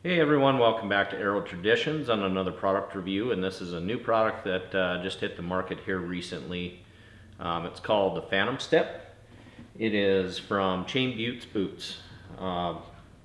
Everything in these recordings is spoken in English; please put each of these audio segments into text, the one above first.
Hey everyone, welcome back to Aero Traditions on another product review, and this is a new product that just hit the market here recently. It's called the Phantom Step. It is from Chain Buttes Boots.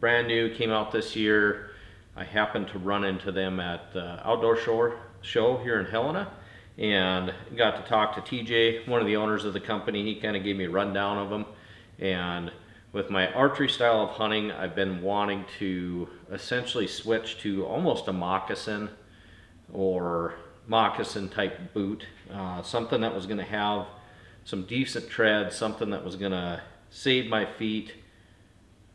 Brand new, came out this year. I happened to run into them at the outdoor show here in Helena and got to talk to TJ, one of the owners of the company. He kind of gave me a rundown of them, and with my archery style of hunting, I've been wanting to essentially switch to almost a moccasin or moccasin type boot. Something that was going to have some decent tread, something that was going to save my feet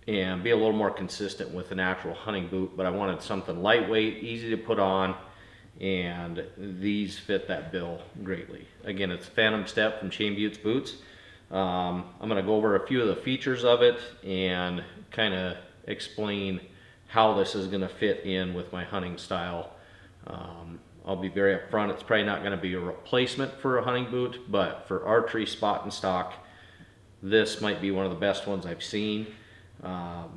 and be a little more consistent with an actual hunting boot. But I wanted something lightweight, easy to put on, and these fit that bill greatly. Again, it's Phantom Step from Chain Buttes Boots. I'm going to go over a few of the features of it and kind of explain how this is going to fit in with my hunting style. I'll be very upfront, it's probably not going to be a replacement for a hunting boot, but for archery, spot and stock, this might be one of the best ones I've seen. But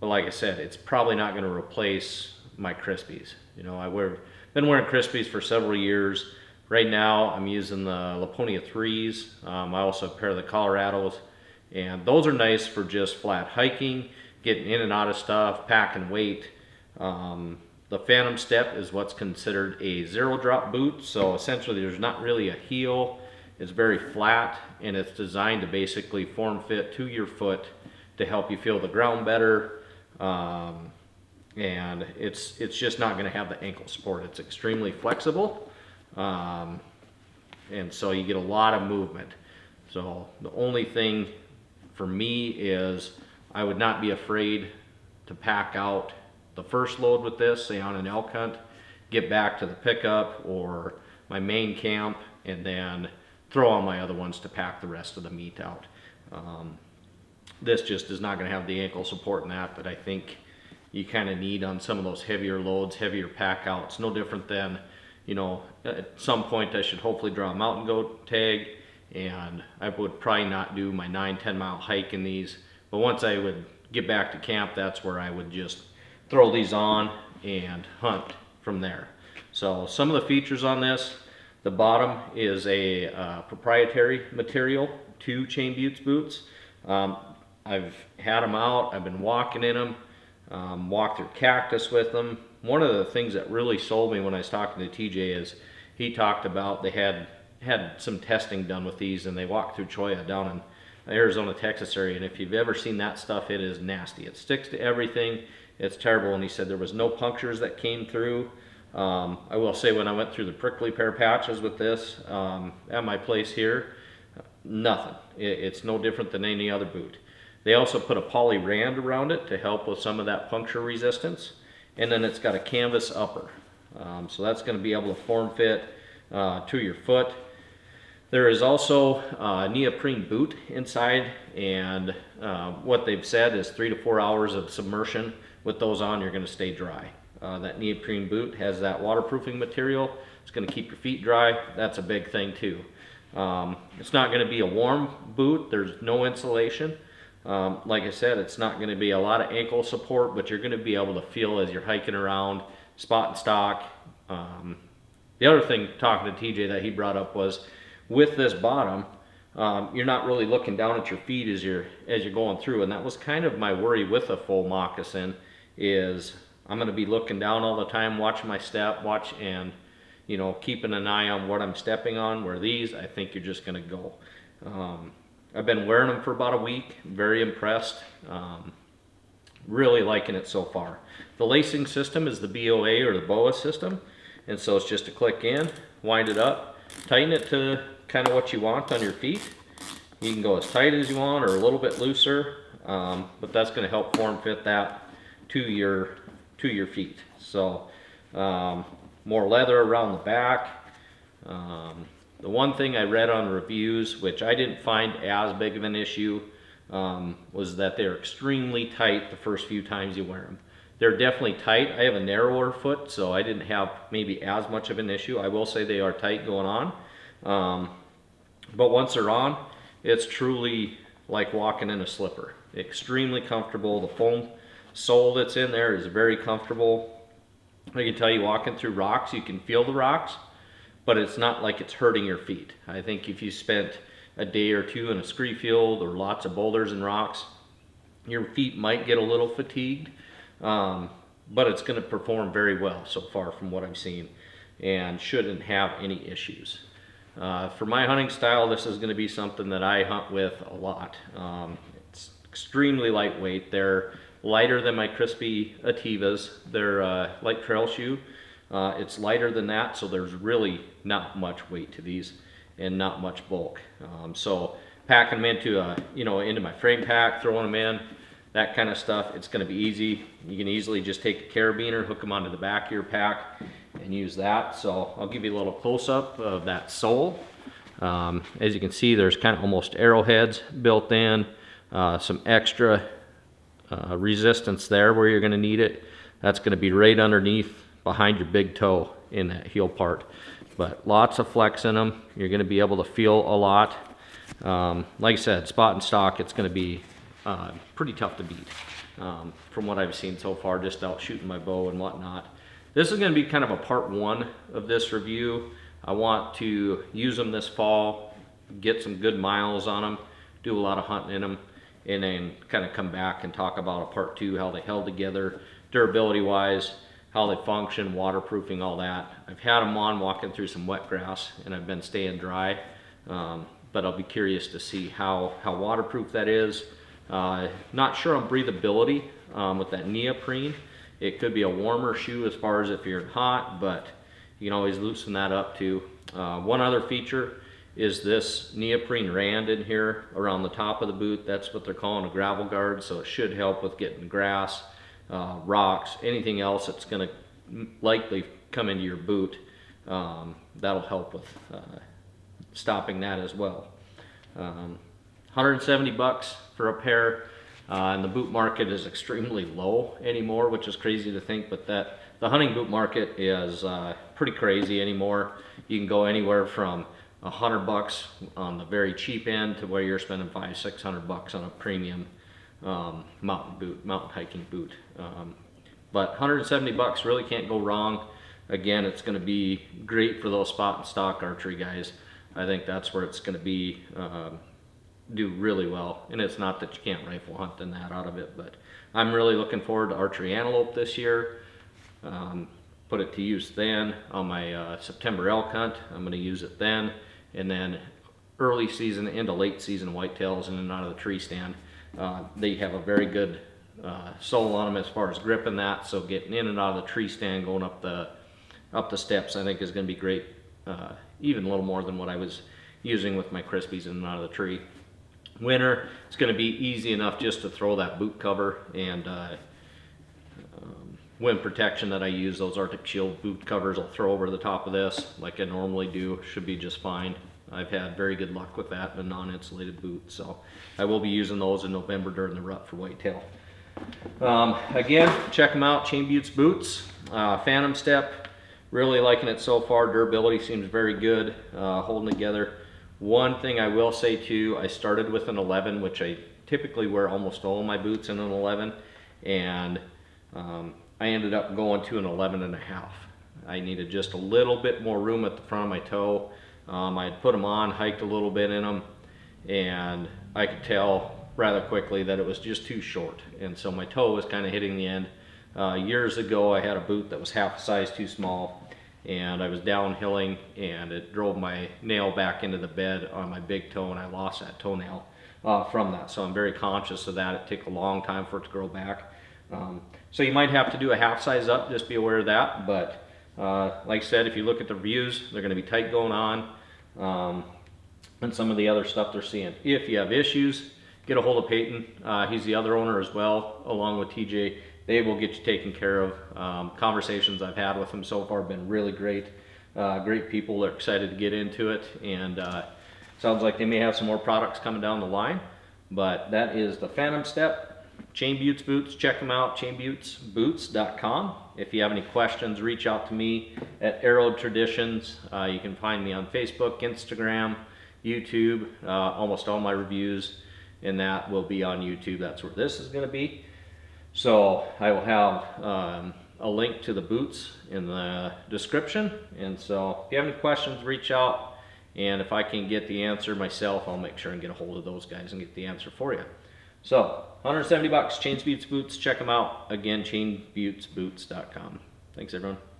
like I said, it's probably not going to replace my Crispies. You know, been wearing Crispies for several years. Right now I'm using the Laponia 3s. I also have a pair of the Colorados, and those are nice for just flat hiking, getting in and out of stuff, packing weight. The Phantom Step is what's considered a zero drop boot, so essentially there's not really a heel. It's very flat, and it's designed to basically form fit to your foot to help you feel the ground better. And it's just not going to have the ankle support. It's extremely flexible. And so you get a lot of movement. So the only thing for me is I would not be afraid to pack out the first load with this, say on an elk hunt, get back to the pickup or my main camp, and then throw on my other ones to pack the rest of the meat out. This just is not going to have the ankle support in that I think you kind of need on some of those heavier loads, heavier pack outs. No different than, you know, at some point I should hopefully draw a mountain goat tag, and I would probably not do my 9-10 mile hike in these, but once I would get back to camp, that's where I would just throw these on and hunt from there. So some of the features on this: the bottom is a proprietary material to Chain Buttes Boots. I've had them out, I've been walking in them, walked through cactus with them. One of the things that really sold me when I was talking to TJ is he talked about they had some testing done with these, and they walked through Cholla down in the Arizona, Texas area, and if you've ever seen that stuff, it is nasty. It sticks to everything. It's terrible. And he said there was no punctures that came through. I will say, when I went through the prickly pear patches with this at my place here, nothing. It's no different than any other boot. They also put a poly rand around it to help with some of that puncture resistance. And then it's got a canvas upper. So that's going to be able to form fit to your foot. There is also a neoprene boot inside, and what they've said is 3 to 4 hours of submersion. With those on, you're going to stay dry. That neoprene boot has that waterproofing material. It's going to keep your feet dry. That's a big thing too. It's not going to be a warm boot. There's no insulation. Like I said, it's not going to be a lot of ankle support, but you're going to be able to feel as you're hiking around, spot and stock. The other thing, talking to TJ, that he brought up was with this bottom, you're not really looking down at your feet as you're going through, and that was kind of my worry with a full moccasin. Is I'm going to be looking down all the time, watching my step, and you know, keeping an eye on what I'm stepping on. Where these, I think you're just going to go. I've been wearing them for about a week. Very impressed. Really liking it so far. The lacing system is the BOA or the BOA system, and so it's just a click in, wind it up, tighten it to kind of what you want on your feet. You can go as tight as you want or a little bit looser, but that's going to help form fit that to your feet. So more leather around the back. The one thing I read on reviews, which I didn't find as big of an issue, was that they're extremely tight the first few times you wear them. They're definitely tight. I have a narrower foot, so I didn't have maybe as much of an issue. I will say they are tight going on. But once they're on, it's truly like walking in a slipper. Extremely comfortable. The foam sole that's in there is very comfortable. I can tell you, walking through rocks, you can feel the rocks, but it's not like it's hurting your feet. I think if you spent a day or two in a scree field or lots of boulders and rocks, your feet might get a little fatigued, but it's going to perform very well so far from what I've seen, and shouldn't have any issues. For my hunting style, this is going to be something that I hunt with a lot. It's extremely lightweight. They're lighter than my crispy Ativas. They're light trail shoe. It's lighter than that, so there's really not much weight to these and not much bulk. So packing them into into my frame pack, throwing them in, that kind of stuff, it's going to be easy. You can easily just take a carabiner, hook them onto the back of your pack, and use that. So I'll give you a little close-up of that sole. As you can see, there's kind of almost arrowheads built in, some extra resistance there where you're going to need it. That's going to be right underneath behind your big toe in that heel part, but lots of flex in them. You're going to be able to feel a lot. Like I said, spot and stock, it's going to be pretty tough to beat from what I've seen so far, just out shooting my bow and whatnot. This is going to be kind of a part one of this review. I want to use them this fall, get some good miles on them, do a lot of hunting in them, and then kind of come back and talk about a part two, how they held together, durability wise, how they function, waterproofing, all that. I've had them on walking through some wet grass, and I've been staying dry, but I'll be curious to see how waterproof that is. Not sure on breathability with that neoprene. It could be a warmer shoe as far as if you're hot, but you can always loosen that up too. One other feature is this neoprene rand in here around the top of the boot. That's what they're calling a gravel guard, so it should help with getting grass, rocks, anything else that's going to likely come into your boot. That'll help with stopping that as well. 170 bucks for a pair, and the boot market is extremely low anymore, which is crazy to think, but the hunting boot market is pretty crazy anymore. You can go anywhere from $100 on the very cheap end to where you're spending $500-600 bucks on a premium mountain hiking boot. But 170 bucks really can't go wrong. Again, it's going to be great for those spot and stock archery guys. I think that's where it's going to be do really well. And it's not that you can't rifle hunt and that out of it, but I'm really looking forward to archery antelope this year. Put it to use then on my September elk hunt. I'm going to use it then, and then early season into late season whitetails in and out of the tree stand. They have a very good sole on them as far as gripping that, so getting in and out of the tree stand, going up the steps, I think is going to be great. Even a little more than what I was using with my Crispies in and out of the tree. Winter, it's going to be easy enough just to throw that boot cover and wind protection that I use. Those Arctic Shield boot covers I'll throw over the top of this like I normally do. Should be just fine. I've had very good luck with that in a non-insulated boot, so I will be using those in November during the rut for whitetail. Again, check them out, Chain Buttes Boots. Phantom Step, really liking it so far. Durability seems very good, holding together. One thing I will say too, I started with an 11, which I typically wear almost all of my boots in an 11, and I ended up going to an 11.5. I needed just a little bit more room at the front of my toe. I had put them on, hiked a little bit in them, and I could tell rather quickly that it was just too short, and so my toe was kind of hitting the end. Years ago I had a boot that was half a size too small, and I was downhilling and it drove my nail back into the bed on my big toe, and I lost that toenail from that, so I'm very conscious of that. It took a long time for it to grow back. So you might have to do a half size up, just be aware of that, but like I said, if you look at the reviews, they're going to be tight going on, and some of the other stuff they're seeing. If you have issues, get a hold of Peyton. He's the other owner as well, along with TJ. They will get you taken care of. Conversations I've had with them so far have been really great. Great people. They're excited to get into it, and sounds like they may have some more products coming down the line. But that is the Phantom Step. Chain Buttes Boots, check them out, chainbuttesboots.com. If you have any questions, reach out to me at Arrow Traditions. You can find me on Facebook, Instagram, YouTube. Almost all my reviews and that will be on YouTube. That's where this is going to be. So I will have a link to the boots in the description. And so if you have any questions, reach out. And if I can get the answer myself, I'll make sure and get a hold of those guys and get the answer for you. So $170, Chains Buttes Boots. Check them out. Again, chainbuttesboots.com. Thanks, everyone.